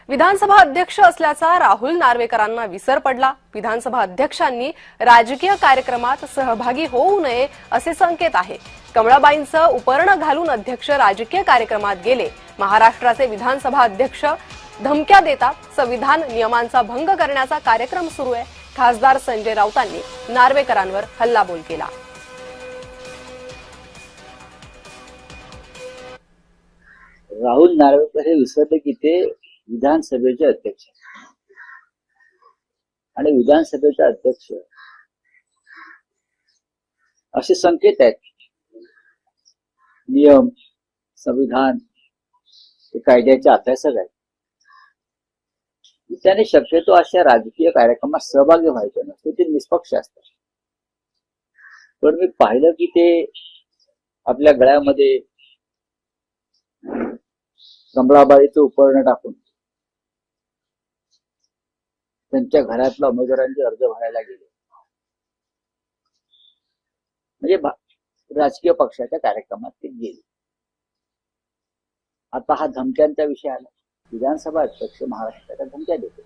विधानसभा अध्यक्ष असल्याचा राहुल नार्वेकरांना विसर पडला। विधानसभा अध्यक्षांनी राजकीय कार्यक्रमात सहभागी होऊ नये असे संकेत आहे। कमळाबाईंचं उपर्ण घालून अध्यक्ष राजकीय कार्यक्रमात गेले। महाराष्ट्राचे विधानसभा अध्यक्ष धमक्या देतात, संविधान नियमांचा भंग करण्याचा कार्यक्रम सुरू आहे। खासदार संजय राऊतांनी नार्वेकरांवर हल्लाबोल केला। राहुल नार्वेकर हे विसरले की ते विधानसभेचे अध्यक्ष आणि विधानसभेचा अध्यक्ष असे संकेत आहेत। नियम, संविधान, कायद्याचे अभ्यासक आहेत। त्याने शक्यतो अशा राजकीय कार्यक्रमात सहभागी व्हायचे नसते, ते निष्पक्ष असतात। पण मी पाहिलं की ते आपल्या गळ्यामध्ये कमळाबाईचं उपर्ण टाकून त्यांच्या घरातल्या उमेदवारांचे अर्ज भरायला गेले, म्हणजे राजकीय पक्षाच्या कार्यक्रमात ते गेले। आता हा धमक्यांचा विषय आला। विधानसभा अध्यक्ष महाराष्ट्राच्या धमक्या देतो।